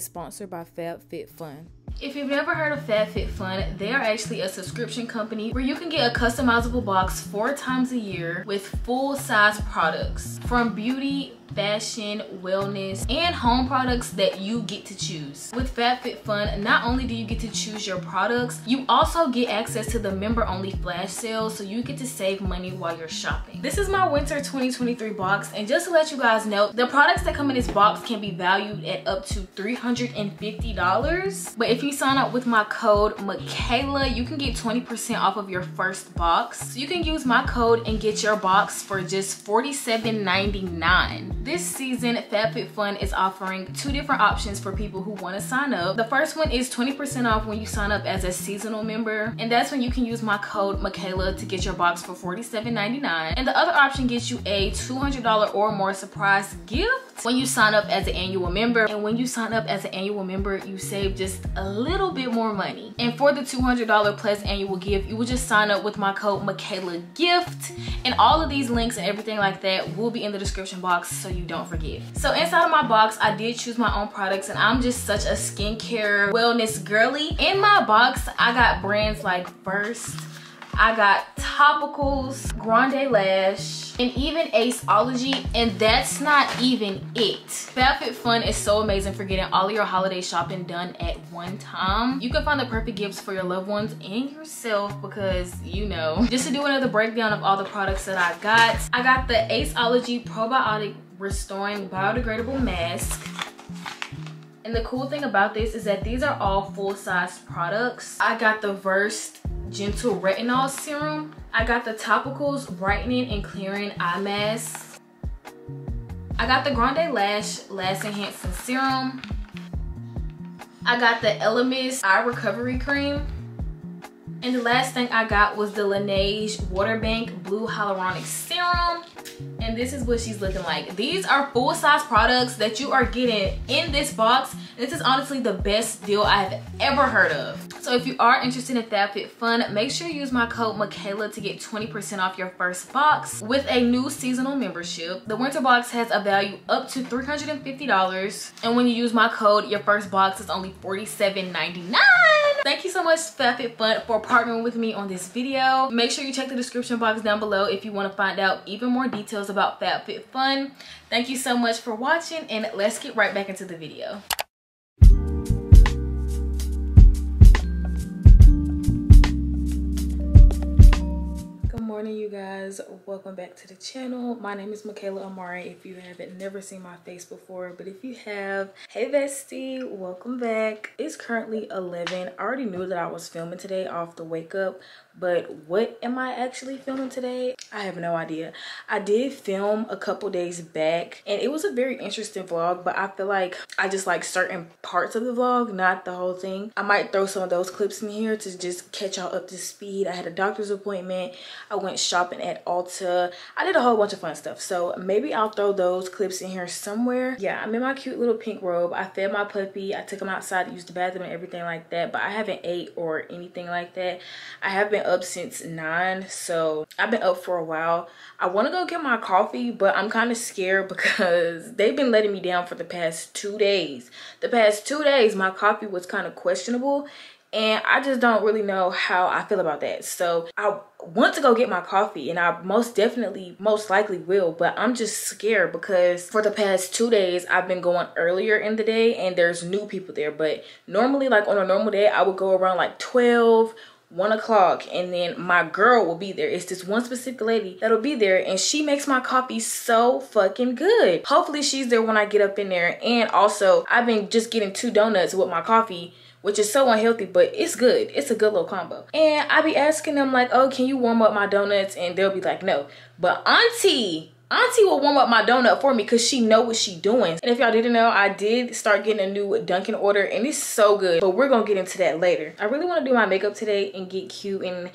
is sponsored by FabFitFun. If you've never heard of FabFitFun, they are actually a subscription company where you can get a customizable box 4 times a year with full-size products from beauty, fashion, wellness, and home products that you get to choose. With FabFitFun, not only do you get to choose your products, you also get access to the member-only flash sales, so you get to save money while you're shopping. This is my winter 2023 box, and just to let you guys know, the products that come in this box can be valued at up to $350. But if you sign up with my code Michaela, you can get 20% off of your first box. So you can use my code and get your box for just $47.99. This season, FabFitFun is offering 2 different options for people who want to sign up. The first one is 20% off when you sign up as a seasonal member, and that's when you can use my code Michaela to get your box for $47.99. And the other option gets you a $200 or more surprise gift when you sign up as an annual member. And when you sign up as an annual member, you save just a little bit more money. And for the $200 plus annual gift, you will just sign up with my code Michaela Gift, and all of these links and everything like that will be in the description box, so you don't forget. So inside of my box, I did choose my own products, and I'm just such a skincare wellness girly. In my box, I got brands like First, I got topicals, Grande Lash, and even Aceology, and that's not even it. FabFitFun is so amazing for getting all of your holiday shopping done at one time. You can find the perfect gifts for your loved ones and yourself, because you know. Just to do another breakdown of all the products that I got the Aceology Probiotic Restoring Biodegradable Mask. And the cool thing about this is that these are all full-size products. I got the Versed Gentle Retinol Serum. I got the Topicals Brightening and Clearing Eye Mask. I got the Grande Lash Enhancing Serum. I got the Elemis Eye Recovery Cream. And the last thing I got was the Laneige Water Bank Blue Hyaluronic Serum. And this is what she's looking like. These are full-size products that you are getting in this box. This is honestly the best deal I've ever heard of. So if you are interested in FabFitFun, make sure you use my code Michaela to get 20% off your first box with a new seasonal membership. The winter box has a value up to $350. And when you use my code, your first box is only $47.99. Thank you so much, FabFitFun, for partnering with me on this video. Make sure you check the description box down below if you want to find out even more details about FabFitFun. Thank you so much for watching, and let's get right back into the video. Good morning, you guys. Welcome back to the channel. My name is Michaela Amari, if you haven't never seen my face before, but if you have, hey bestie, welcome back. It's currently 11. I already knew that I was filming today off the wake up, but what am I actually filming today? I have no idea. I did film a couple days back, and it was a very interesting vlog, but I feel like I just like certain parts of the vlog, not the whole thing. I might throw some of those clips in here to just catch y'all up to speed. I had a doctor's appointment. I went shopping at Ulta. I did a whole bunch of fun stuff, so maybe I'll throw those clips in here somewhere. Yeah, I'm in my cute little pink robe. I fed my puppy. I took him outside to use the bathroom and everything like that, but I haven't ate or anything like that. I have been up since 9, so I've been up for a while. I want to go get my coffee, but I'm kind of scared because they've been letting me down for the past 2 days. The past 2 days, my coffee was kind of questionable, and I just don't really know how I feel about that. So I want to go get my coffee, and I most likely will, but I'm just scared because for the past 2 days I've been going earlier in the day and there's new people there. But normally, like on a normal day, I would go around like 12, 1 o'clock, and then my girl will be there. It's this one specific lady that'll be there, and she makes my coffee so fucking good. Hopefully she's there when I get up in there. And also, I've been just getting 2 donuts with my coffee, which is so unhealthy, but it's good. It's a good little combo. And I be asking them like, oh, can you warm up my donuts? And they'll be like, no. But Auntie will warm up my donut for me because she know what she doing. And if y'all didn't know, I did start getting a new Dunkin' order, and it's so good. But we're gonna get into that later. I really want to do my makeup today and get cute and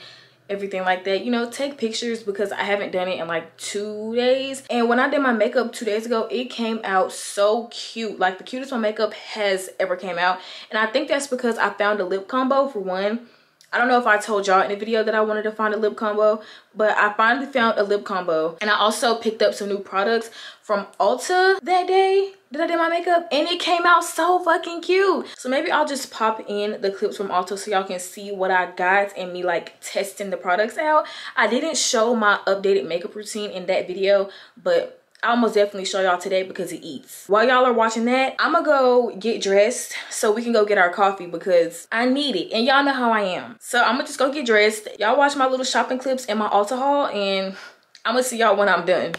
everything like that, you know, take pictures, because I haven't done it in like 2 days. And when I did my makeup 2 days ago, it came out so cute, like the cutest my makeup has ever came out. And I think that's because I found a lip combo for one. I don't know if I told y'all in the video that I wanted to find a lip combo, but I finally found a lip combo. And I also picked up some new products from Ulta that day that I did my makeup, and it came out so fucking cute. So maybe I'll just pop in the clips from Ulta so y'all can see what I got and me like testing the products out. I didn't show my updated makeup routine in that video, but I'll most definitely show y'all today because it eats. While y'all are watching that, I'm gonna go get dressed so we can go get our coffee because I need it. And y'all know how I am. So I'm gonna just go get dressed. Y'all watch my little shopping clips in my Ulta haul, and I'm gonna see y'all when I'm done.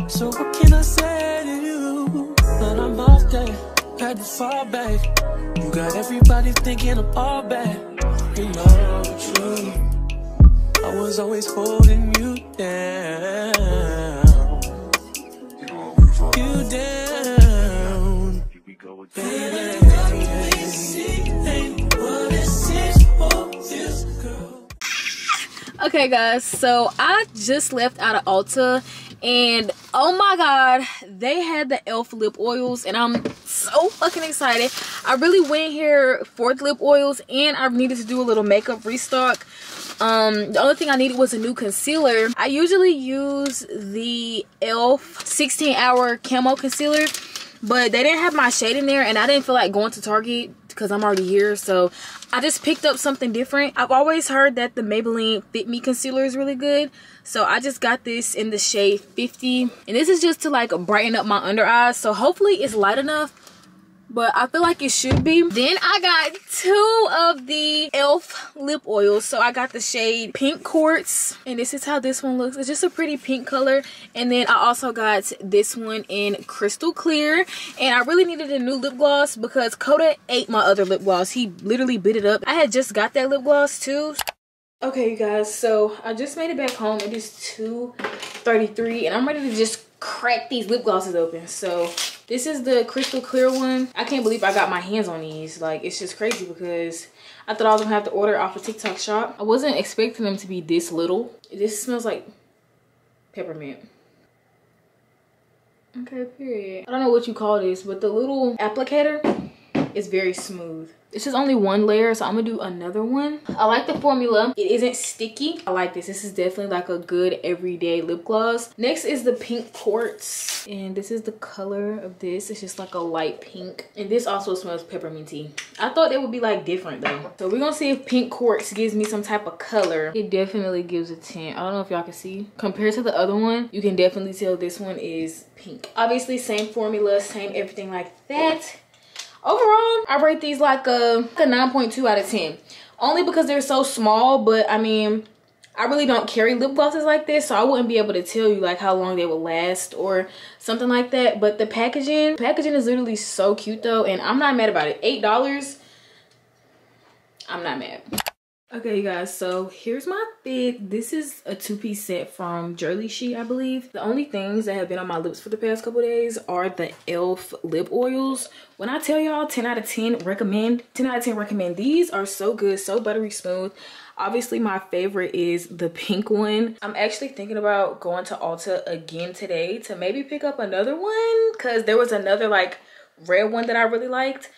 So what can I say to you? But I'm off there, had to fall back. You got everybody thinking I'm all bad. You know true. I was always holding you down. You down. Baby. Okay guys, so I just left out of Ulta, and oh my god, they had the e.l.f. lip oils, and I'm so fucking excited. I really went in here for the lip oils, and I needed to do a little makeup restock. The only thing I needed was a new concealer. I usually use the e.l.f. 16-hour camo concealer, but they didn't have my shade in there, and I didn't feel like going to Target because I'm already here, so I just picked up something different. I've always heard that the Maybelline Fit Me concealer is really good, so I just got this in the shade 50, and this is just to like brighten up my under eyes, so hopefully it's light enough, but I feel like it should be. Then I got 2 of the e.l.f. lip oils. So I got the shade Pink Quartz, and this is how this one looks. It's just a pretty pink color. And then I also got this one in Crystal Clear, and I really needed a new lip gloss because Coda ate my other lip gloss. He literally bit it up. I had just got that lip gloss too. Okay you guys, so I just made it back home. It is 2:33, and I'm ready to just crack these lip glosses open. So this is the Crystal Clear one. I can't believe I got my hands on these. Like, it's just crazy because I thought I was gonna have to order off a TikTok shop. I wasn't expecting them to be this little. This smells like peppermint. Okay, period. I don't know what you call this, but the little applicator is very smooth. This is only 1 layer, so I'm gonna do another one. I like the formula. It isn't sticky. I like this. This is definitely like a good everyday lip gloss. Next is the Pink Quartz, and this is the color of this. It's just like a light pink, and this also smells pepperminty. I thought they would be like different though. So we're gonna see if Pink Quartz gives me some type of color. It definitely gives a tint. I don't know if y'all can see. Compared to the other one, you can definitely tell this one is pink. Obviously, same formula, same everything like that. Overall, I rate these like a 9.2 out of 10. Only because they're so small, but I mean, I really don't carry lip glosses like this, so I wouldn't be able to tell you like how long they would last or something like that. But the packaging is literally so cute though, and I'm not mad about it. $8, I'm not mad. Okay you guys, so here's my fit. This is a 2-piece set from Jurley Sheet, I believe. The only things that have been on my lips for the past couple days are the e.l.f. lip oils. When I tell y'all 10 out of 10 recommend, 10 out of 10 recommend. These are so good, so buttery smooth. Obviously my favorite is the pink one. I'm actually thinking about going to Ulta again today to maybe pick up another one, because there was another like red one that I really liked.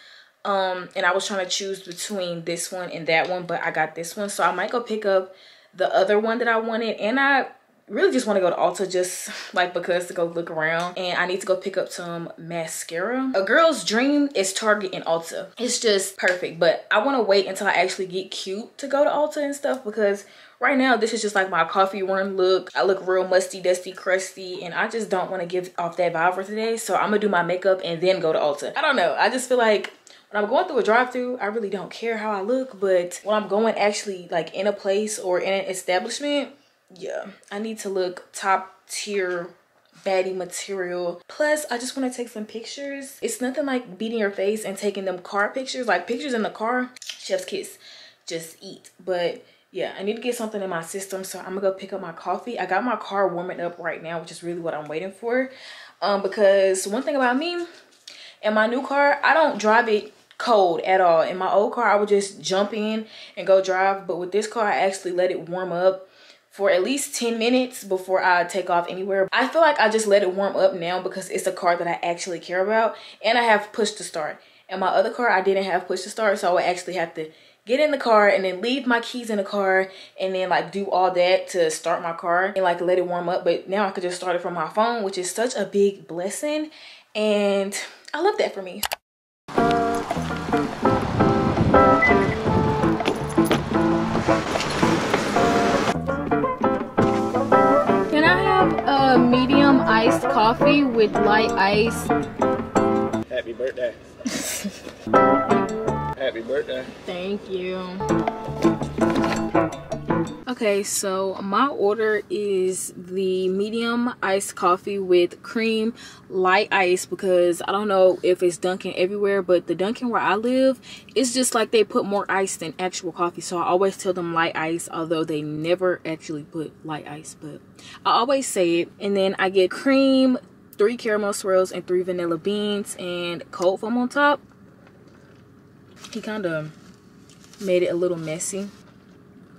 And I was trying to choose between this one and that one, but I got this one, so I might go pick up the other one that I wanted. And I really just want to go to Ulta just like because to go look around, and I need to go pick up some mascara. A girl's dream is Target and Ulta. It's just perfect, but I want to wait until I actually get cute to go to Ulta and stuff, because right now this is just like my coffee run look. I look real musty, dusty, crusty, and I just don't want to give off that vibe for today. So I'm gonna do my makeup and then go to Ulta. I don't know, I just feel like when I'm going through a drive-thru, I really don't care how I look, but when I'm going actually like in a place or in an establishment, yeah, I need to look top tier baddie material. Plus, I just want to take some pictures. It's nothing like beating your face and taking them car pictures. Like pictures in the car, chef's kiss, just eat. But yeah, I need to get something in my system, so I'm gonna go pick up my coffee. I got my car warming up right now, which is really what I'm waiting for. Because one thing about me, in my new car, I don't drive it cold at all. In my old car, I would just jump in and go drive, but with this car, I actually let it warm up for at least 10 minutes before I take off anywhere. I feel like I just let it warm up now because it's a car that I actually care about, and I have push to start. And my other car, I didn't have push to start, so I would actually have to get in the car and then leave my keys in the car and then like do all that to start my car and like let it warm up. But now I could just start it from my phone, which is such a big blessing, and I love that for me. Can I have a medium iced coffee with light ice? Happy birthday. Happy birthday. Thank you. Okay, so my order is the medium iced coffee with cream, light ice, because I don't know if it's Dunkin' everywhere, but the Dunkin' where I live, it's just like they put more ice than actual coffee. So I always tell them light ice, although they never actually put light ice, but I always say it. And then I get cream, 3 caramel swirls, and 3 vanilla beans, and cold foam on top. He kind of made it a little messy.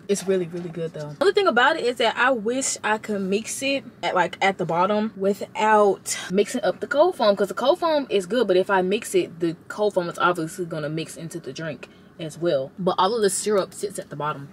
It's really good though. Another thing about it is that I wish I could mix it at the bottom without mixing up the cold foam, because the cold foam is good, but if I mix it, the cold foam is obviously gonna mix into the drink as well. But all of the syrup sits at the bottom.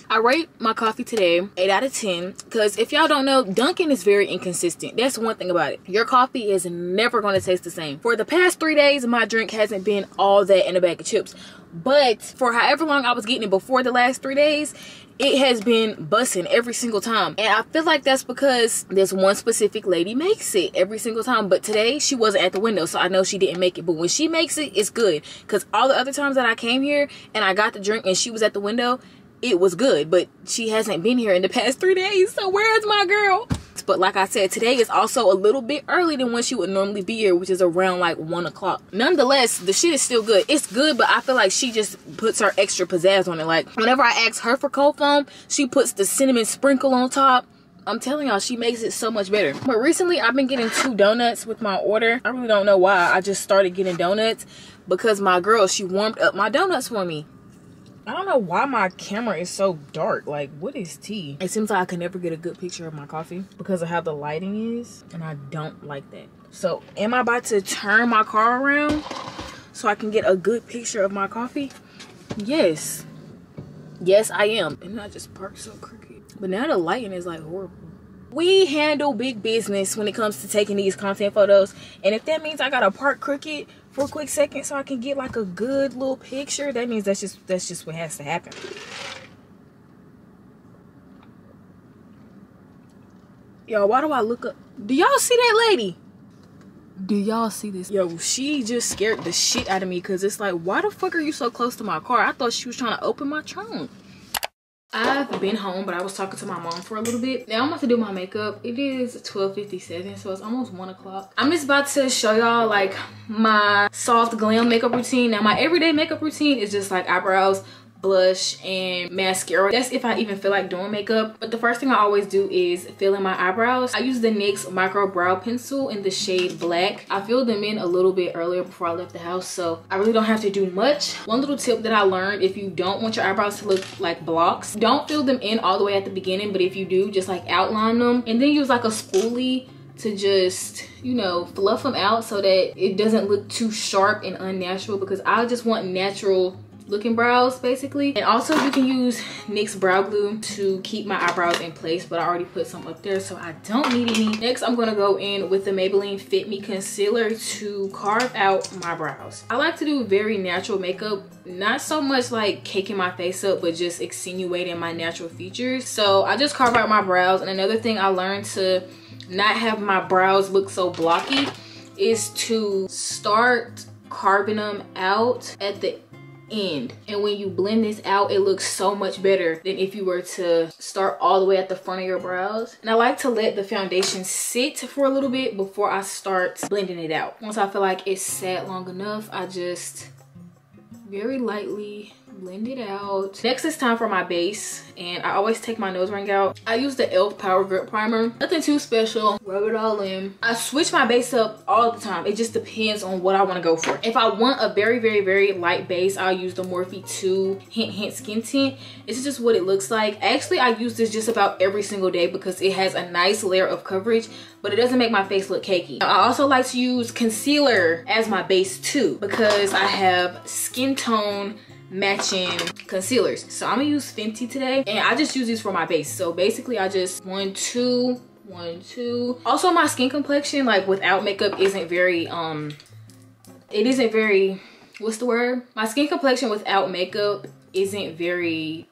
I rate my coffee today 8 out of 10, because if y'all don't know, Dunkin' is very inconsistent. That's one thing about it. Your coffee is never going to taste the same. For the past 3 days, my drink hasn't been all that in a bag of chips. But for however long I was getting it before the last 3 days, it has been busting every single time. And I feel like that's because this one specific lady makes it every single time. But today, she wasn't at the window, so I know she didn't make it. But when she makes it, it's good. Because all the other times that I came here and I got the drink and she was at the window, it was good, but she hasn't been here in the past 3 days, so where's my girl? But like I said, today is also a little bit early than when she would normally be here, which is around like 1 o'clock. Nonetheless, the shit is still good. It's good, but I feel like she just puts her extra pizzazz on it. Like whenever I ask her for cold foam, she puts the cinnamon sprinkle on top. I'm telling y'all, she makes it so much better. But recently, I've been getting 2 donuts with my order. I really don't know why. I just started getting donuts because my girl, she warmed up my donuts for me. I don't know why my camera is so dark. Like, what is tea? It seems like I can never get a good picture of my coffee because of how the lighting is, and I don't like that. So, am I about to turn my car around so I can get a good picture of my coffee? Yes. Yes, I am. And I just parked so crooked. But now the lighting is like horrible. We handle big business when it comes to taking these content photos. And if that means I gotta park crooked for a quick second so I can get like a good little picture, that means that's just what has to happen. Y'all, why do I look up? Do y'all see that lady? Do y'all see this? Yo, she just scared the shit out of me, because it's like, why the fuck are you so close to my car? I thought she was trying to open my trunk. I've been home, but I was talking to my mom for a little bit. Now I'm about to do my makeup. It is 12:57, so it's almost 1 o'clock. I'm just about to show y'all like my soft glam makeup routine. Now my everyday makeup routine is just like eyebrows, blush, and mascara. That's if I even feel like doing makeup. But the first thing I always do is fill in my eyebrows. I use the NYX micro brow pencil in the shade black. I filled them in a little bit earlier before I left the house, so I really don't have to do much. One little tip that I learned: if you don't want your eyebrows to look like blocks, don't fill them in all the way at the beginning, but if you do, just like outline them and then use like a spoolie to just, you know, fluff them out so that it doesn't look too sharp and unnatural, because I just want natural looking brows basically. And also you can use NYX brow glue to keep my eyebrows in place, but I already put some up there so I don't need any. Next, I'm gonna go in with the Maybelline Fit Me concealer to carve out my brows. I like to do very natural makeup, not so much like caking my face up, but just accentuating my natural features. So I just carve out my brows. And another thing I learned to not have my brows look so blocky is to start carving them out at the end, and when you blend this out, it looks so much better than if you were to start all the way at the front of your brows. And I like to let the foundation sit for a little bit before I start blending it out. Once I feel like it's sat long enough, I just very lightly Blend it out. Next it's time for my base, and I always take my nose ring out. I use the e.l.f. Power Grip Primer. Nothing too special. Rub it all in. I switch my base up all the time. It just depends on what I want to go for. If I want a very light base, I'll use the Morphe 2 Hint Skin Tint. This is just what it looks like. Actually, I use this just about every single day because it has a nice layer of coverage, but it doesn't make my face look cakey. I also like to use concealer as my base too because I have skin tone matching concealers. So I'm gonna use Fenty today, and I just use these for my base. So basically I just 1, 2, 1, 2. Also, my skin complexion, like without makeup, isn't very it isn't very, what's the word? My skin complexion without makeup isn't very,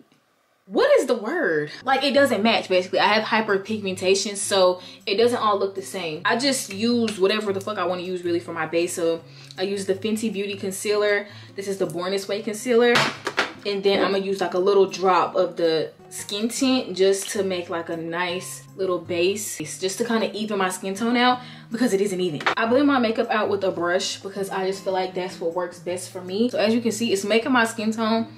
what is the word? Like, it doesn't match basically. I have hyperpigmentation, so it doesn't all look the same. I just use whatever the fuck I want to use really for my base. So I use the Fenty Beauty concealer. This is the Born This Way concealer. And then I'm gonna use like a little drop of the skin tint just to make like a nice little base, just to kind of even my skin tone out because it isn't even. I blend my makeup out with a brush because I just feel like that's what works best for me. So as you can see, it's making my skin tone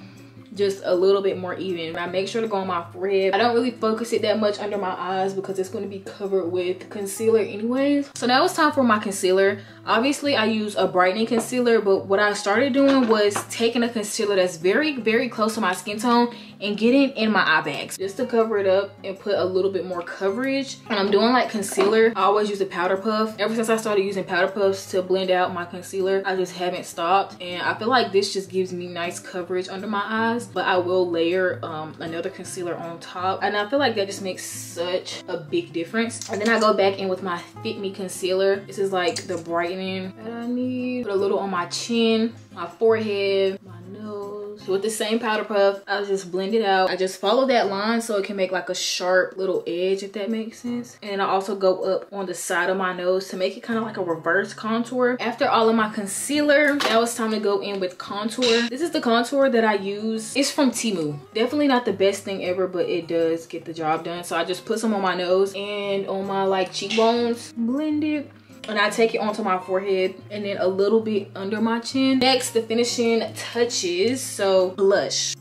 just a little bit more even. I make sure to go on my forehead. I don't really focus it that much under my eyes because it's going to be covered with concealer anyways. So now it's time for my concealer. Obviously I use a brightening concealer, but what I started doing was taking a concealer that's very close to my skin tone and getting in my eye bags just to cover it up and put a little bit more coverage. And I'm doing like concealer, I always use a powder puff. Ever since I started using powder puffs to blend out my concealer, I just haven't stopped, and I feel like this just gives me nice coverage under my eyes. But I will layer another concealer on top, and I feel like that just makes such a big difference. And then I go back in with my Fit Me concealer. This is like the brightening that I need. Put a little on my chin, my forehead, my nose. So with the same powder puff, I'll just blend it out. I just follow that line so it can make like a sharp little edge, if that makes sense. And I also go up on the side of my nose to make it kind of like a reverse contour. After all of my concealer, now it's time to go in with contour. This is the contour that I use. It's from Temu. Definitely not the best thing ever, but it does get the job done. So I just put some on my nose and on my like cheekbones, blend it. And I take it onto my forehead and then a little bit under my chin. Next, the finishing touches. So blush.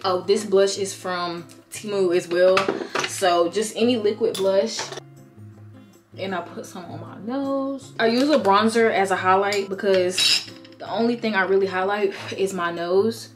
Oh, this blush is from Temu as well. So just any liquid blush. And I put some on my nose. I use a bronzer as a highlight because the only thing I really highlight is my nose.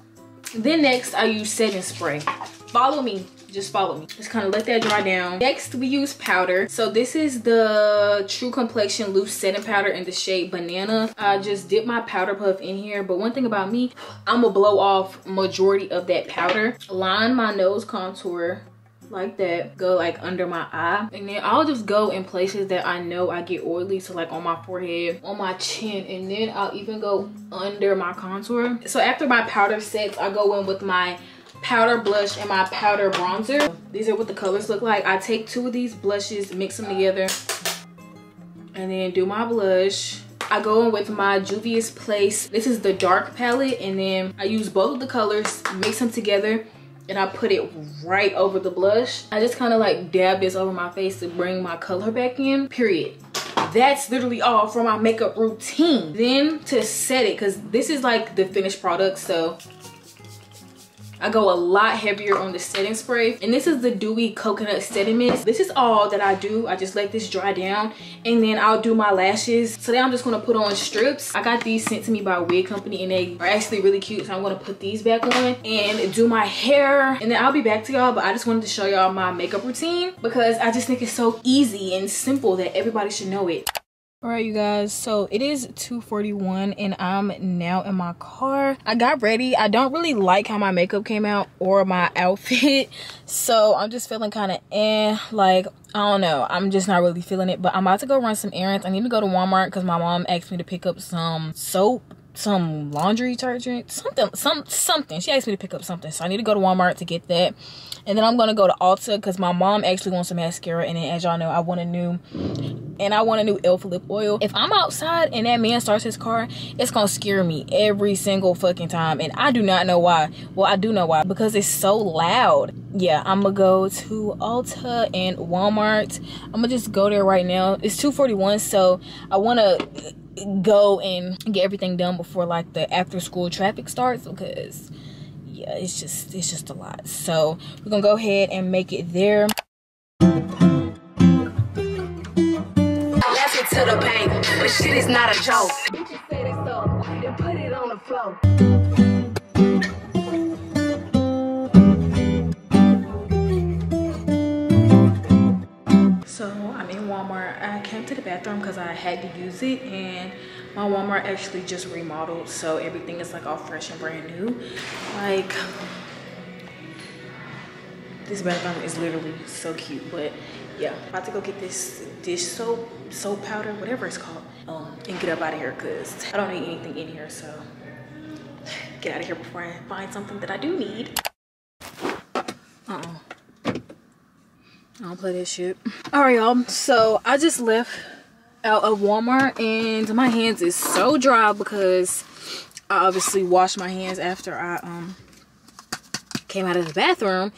Then next, I use setting spray. Follow me. Just follow me. Just kind of let that dry down. Next, we use powder. So this is the True Complexion Loose Setting Powder in the shade Banana. I just dip my powder puff in here. But one thing about me, I'm gonna blow off majority of that powder. Line my nose contour like that. Go like under my eye. And then I'll just go in places that I know I get oily. So like on my forehead, on my chin. And then I'll even go under my contour. So after my powder sets, I go in with my powder blush and my powder bronzer. These are what the colors look like. I take 2 of these blushes, mix them together, and then do my blush. I go in with my Juvia's Place. This is the dark palette, and then I use both of the colors, mix them together, and I put it right over the blush. I just kind of like dab this over my face to bring my color back in, period. That's literally all for my makeup routine. Then to set it, because this is like the finished product, so I go a lot heavier on the setting spray. And this is the Dewy Coconut Setting Mist. This is all that I do. I just let this dry down, and then I'll do my lashes. Today I'm just gonna put on strips. I got these sent to me by Wig Company, and they are actually really cute. So I'm gonna put these back on and do my hair, and then I'll be back to y'all. But I just wanted to show y'all my makeup routine because I just think it's so easy and simple that everybody should know it. All right, you guys, so it is 2:41 and I'm now in my car. I got ready. I don't really like how my makeup came out or my outfit, so I'm just feeling kind of like, I don't know, I'm just not really feeling it. But I'm about to go run some errands. I need to go to Walmart because my mom asked me to pick up some soap, some laundry detergent, something. She asked me to pick up something, so I need to go to Walmart to get that. And then I'm gonna go to Ulta because my mom actually wants some mascara, and then as y'all know, I want a new e.l.f. lip oil. If I'm outside and that man starts his car, it's gonna scare me every single fucking time, and I do not know why. Well, I do know why, because it's so loud. Yeah, I'm gonna go to Ulta and Walmart. I'm gonna just go there right now. It's 2:41, so I want to go and get everything done before like the after school traffic starts, because yeah, it's just a lot. So we're gonna go ahead and make it there. Let's get to the paint. This shit is not a joke. Bitches say they so, then put it on the floor. So I'm in Walmart. I came to the bathroom because I had to use it, and my Walmart actually just remodeled, so everything is like all fresh and brand new. Like, this bathroom is literally so cute. But yeah, about to go get this dish soap powder, whatever it's called, and get up out of here because I don't need anything in here. So get out of here before I find something that I do need. I don't play this shit. All right, y'all. So I just left out of Walmart and my hands is so dry because I obviously washed my hands after I came out of the bathroom,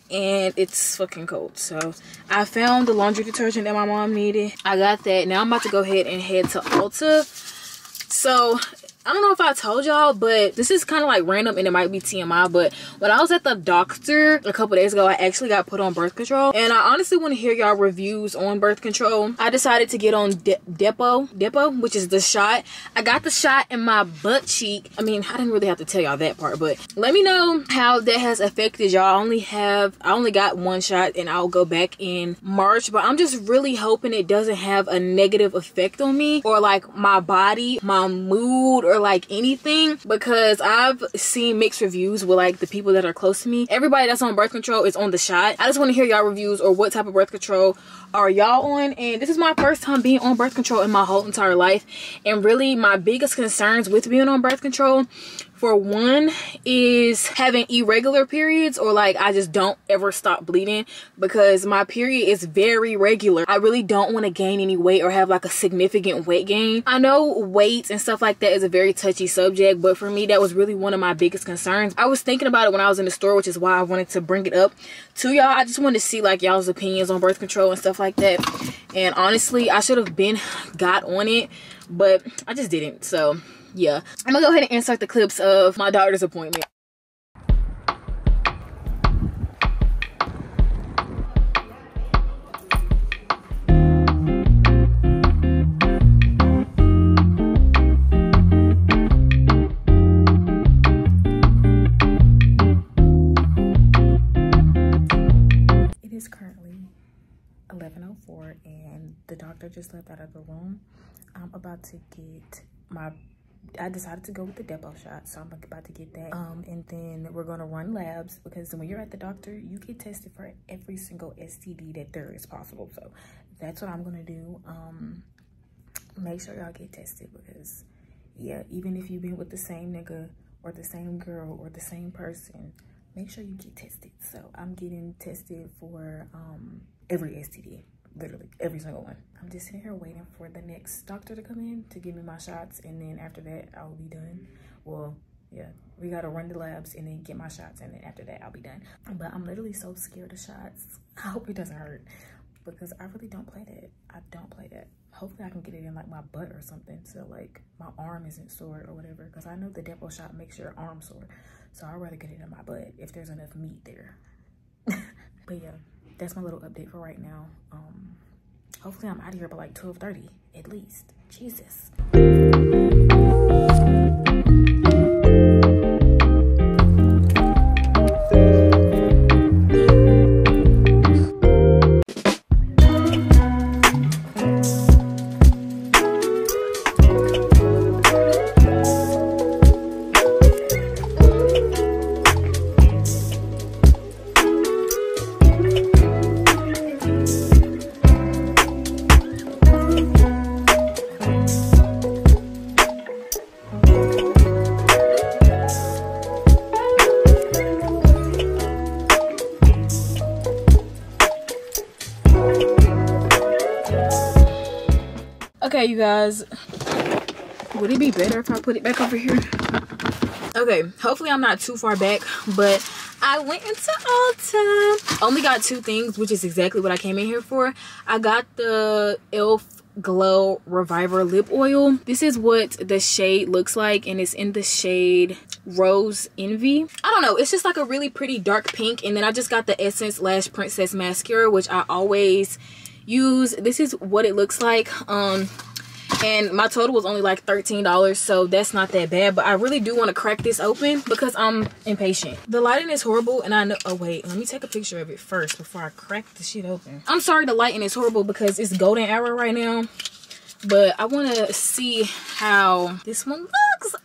and it's fucking cold. So I found the laundry detergent that my mom needed. I got that. Now I'm about to go ahead and head to Ulta. So I don't know if I told y'all, but this is kind of like random and it might be TMI, but when I was at the doctor a couple days ago, I actually got put on birth control, and I honestly want to hear y'all reviews on birth control. I decided to get on Depo, which is the shot. I got the shot in my butt cheek. I mean, I didn't really have to tell y'all that part, but let me know how that has affected y'all. I only got one shot and I'll go back in March, but I'm just really hoping it doesn't have a negative effect on me or like my body, my mood, or like anything, because I've seen mixed reviews with like the people that are close to me. Everybody that's on birth control is on the shot. I just want to hear y'all reviews, or what type of birth control are y'all on. And this is my first time being on birth control in my whole entire life, and really my biggest concerns with being on birth control, for one, is having irregular periods, or like I just don't ever stop bleeding, because my period is very regular. I really don't want to gain any weight or have like a significant weight gain. I know weight and stuff like that is a very touchy subject, but for me that was really one of my biggest concerns. I was thinking about it when I was in the store, which is why I wanted to bring it up to y'all. I just wanted to see like y'all's opinions on birth control and stuff like that. And honestly, I should have got on it, but I just didn't. So yeah, I'm gonna go ahead and insert the clips of my doctor's appointment. It is currently 11:04 and the doctor just left out of the room. I'm about to get I decided to go with the Depo shot, so I'm about to get that. And then we're gonna run labs, because when you're at the doctor, you get tested for every single STD that there is possible. So that's what I'm gonna do. Make sure y'all get tested, because yeah, even if you've been with the same nigga or the same girl or the same person, make sure you get tested. So I'm getting tested for every STD. Literally every single one. I'm just sitting here waiting for the next doctor to come in to give me my shots, and then after that I will be done. Well, yeah, we gotta run the labs and then get my shots, and then after that I'll be done. But I'm literally so scared of shots. I hope it doesn't hurt, because I really don't play that. I don't play that. Hopefully I can get it in like my butt or something, so like my arm isn't sore or whatever, because I know the Depo shot makes your arm sore, so I'd rather get it in my butt if there's enough meat there. But yeah, that's my little update for right now. Hopefully I'm out of here by like 12:30 at least. Jesus. Okay, you guys, would it be better if I put it back over here? Okay, hopefully I'm not too far back, but I went into Ulta. Only got two things, which is exactly what I came in here for. I got the e.l.f. Glow Reviver lip oil. This is what the shade looks like, and it's in the shade Rose Envy. I don't know, it's just like a really pretty dark pink. And then I just got the Essence Lash Princess mascara, which I always use. This is what it looks like. And my total was only like $13, so that's not that bad. But I really do want to crack this open because I'm impatient. The lighting is horrible, and I know, oh wait, let me take a picture of it first before I crack the shit open. I'm sorry the lighting is horrible because it's golden hour right now, but I want to see how this one looks.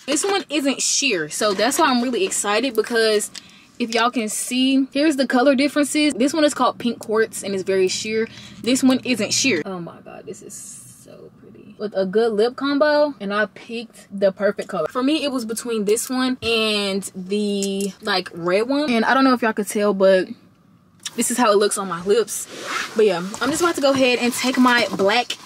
This one isn't sheer, so that's why I'm really excited, because if y'all can see, here's the color differences. This one is called Pink Quartz and it's very sheer. This one isn't sheer. Oh my god, this is so pretty. With a good lip combo, and I picked the perfect color. For me, it was between this one and the like red one. And I don't know if y'all could tell, but this is how it looks on my lips. But yeah, I'm just about to go ahead and take my black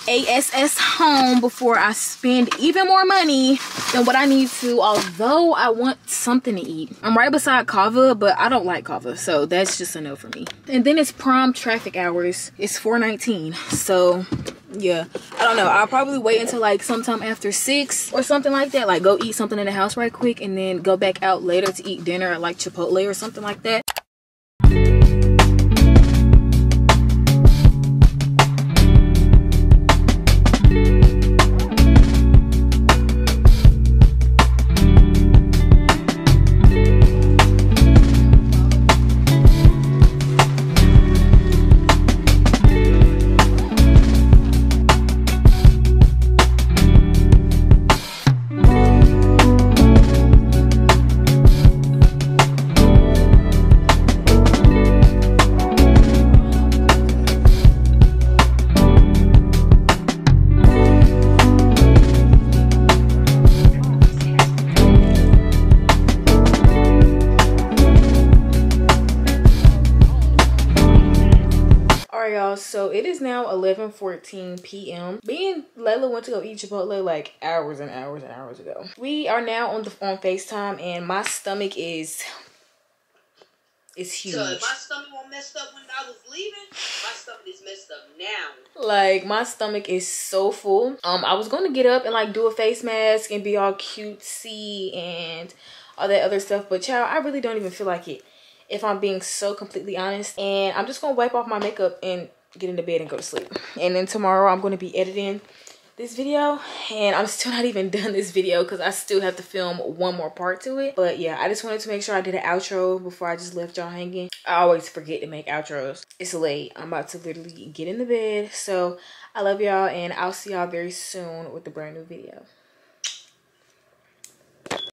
ASS home before I spend even more money than what I need to, although I want something to eat. I'm right beside Kava, but I don't like Kava, so that's just a no for me. And then it's prom traffic hours. It's 4:19, so yeah, I don't know. I'll probably wait until like sometime after 6 or something like that. Like go eat something in the house right quick and then go back out later to eat dinner at like Chipotle or something like that. So it is now 11:14 p.m. Me and Layla went to go eat Chipotle like hours and hours and hours ago. We are now on FaceTime, and my stomach is huge. So if my stomach wasn't messed up when I was leaving, my stomach is messed up now. Like my stomach is so full. I was gonna get up and like do a face mask and be all cutesy and all that other stuff, but child, I really don't even feel like it, if I'm being so completely honest. And I'm just gonna wipe off my makeup and get into bed and go to sleep. And then tomorrow I'm going to be editing this video, and I'm still not even done this video because I still have to film one more part to it. But yeah, I just wanted to make sure I did an outro before I just left y'all hanging. I always forget to make outros. It's late. I'm about to literally get in the bed. So I love y'all, and I'll see y'all very soon with a brand new video.